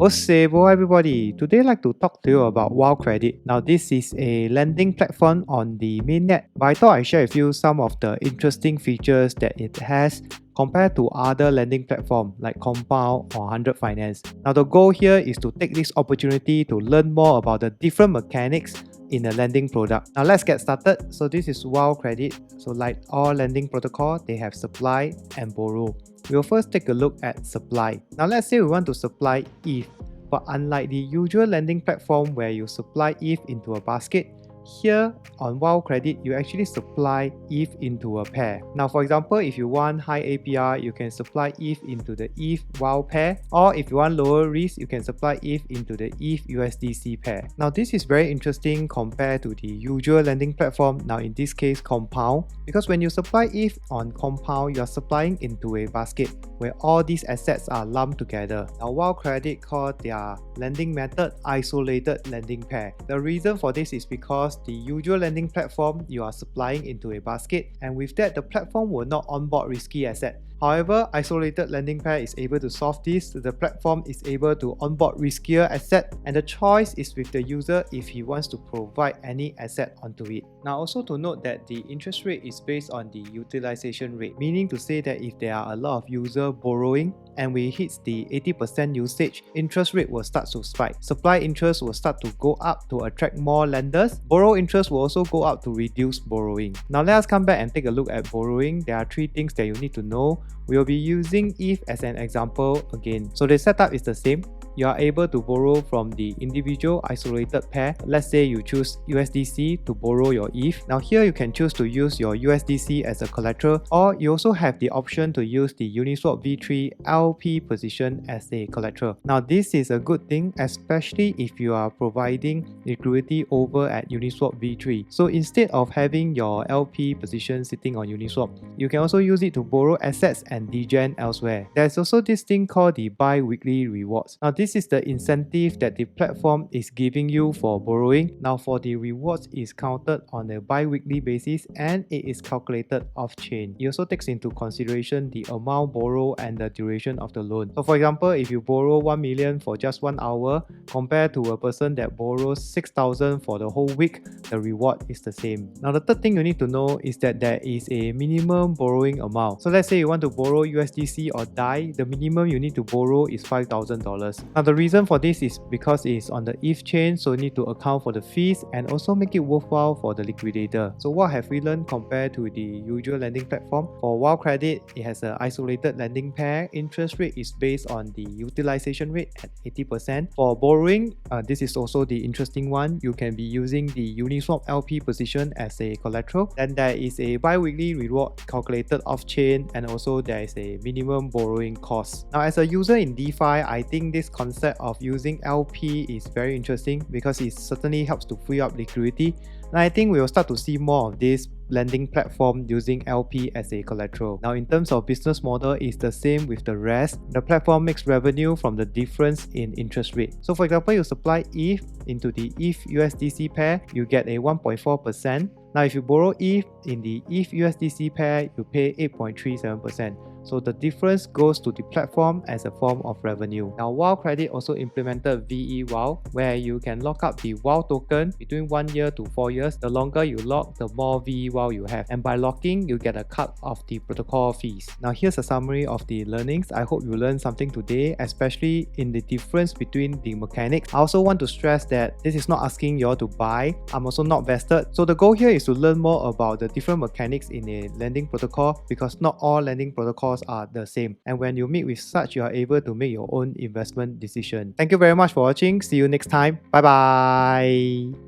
Hello everybody, today I'd like to talk to you about Wow Credit. Now this is a lending platform on the mainnet, but I thought I'd share with you some of the interesting features that it has compared to other lending platforms like Compound or 100 Finance. Now the goal here is to take this opportunity to learn more about the different mechanics in a lending product. Now let's get started. So this is Wow Credit. So like all lending protocol, they have supply and borrow. We'll first take a look at supply. Now let's say we want to supply ETH, but unlike the usual lending platform where you supply ETH into a basket, here on Wow Credit, you actually supply ETH into a pair. Now, for example, if you want high APR, you can supply ETH into the ETH Wow pair, or if you want lower risk, you can supply ETH into the ETH USDC pair. Now, this is very interesting compared to the usual lending platform, now in this case, Compound, because when you supply ETH on Compound, you are supplying into a basket where all these assets are lumped together. Now, Wow Credit called their lending method isolated lending pair. The reason for this is because the usual lending platform, you are supplying into a basket, and with that the platform will not onboard risky asset. However, isolated lending pair is able to solve this. The platform is able to onboard riskier asset, and the choice is with the user if he wants to provide any asset onto it. Now also to note that the interest rate is based on the utilization rate, meaning to say that if there are a lot of users borrowing and we hit the 80% usage, interest rate will start to spike. Supply interest will start to go up to attract more lenders. Borrow interest will also go up to reduce borrowing. Now let us come back and take a look at borrowing. There are three things that you need to know. We will be using ETH as an example again. So the setup is the same. You are able to borrow from the individual isolated pair. Let's say you choose USDC to borrow your ETH. Now here you can choose to use your USDC as a collateral, or you also have the option to use the Uniswap V3 LP position as a collateral. Now this is a good thing, especially if you are providing liquidity over at Uniswap V3. So instead of having your LP position sitting on Uniswap, you can also use it to borrow assets and degen elsewhere. There's also this thing called the bi-weekly rewards. Now this is the incentive that the platform is giving you for borrowing. Now for the rewards is counted on a bi-weekly basis and it is calculated off-chain. It also takes into consideration the amount borrowed and the duration of the loan. So for example, if you borrow 1 million for just 1 hour compared to a person that borrows 6,000 for the whole week, the reward is the same. Now the third thing you need to know is that there is a minimum borrowing amount. So let's say you want to borrow USDC or DAI, the minimum you need to borrow is $5,000. Now the reason for this is because it is on the ETH chain, so you need to account for the fees and also make it worthwhile for the liquidator. So what have we learned compared to the usual lending platform? For Wow Credit, it has an isolated lending pair. Interest rate is based on the utilization rate at 80%. For borrowing, this is also the interesting one. You can be using the Uniswap LP position as a collateral. Then there is a bi-weekly reward calculated off-chain, and also there is a minimum borrowing cost. Now as a user in DeFi, I think this concept of using LP is very interesting because it certainly helps to free up liquidity, and I think we will start to see more of this lending platform using LP as a collateral. Now in terms of business model, it's the same with the rest. The platform makes revenue from the difference in interest rate. So for example, you supply ETH into the ETH USDC pair, you get a 1.4%. Now if you borrow ETH in the ETH USDC pair, you pay 8.37%. So the difference goes to the platform as a form of revenue. Now Wow Credit also implemented VE Wow, where you can lock up the Wow token between 1 year to 4 years. The longer you lock, the more VE Wow you have. And by locking, you get a cut of the protocol fees. Now here's a summary of the learnings. I hope you learned something today, especially in the difference between the mechanics. I also want to stress that this is not asking you all to buy. I'm also not vested. So the goal here is to learn more about the different mechanics in a lending protocol, because not all lending protocols are the same. And when you meet with such, you are able to make your own investment decision. Thank you very much for watching. See you next time. Bye bye.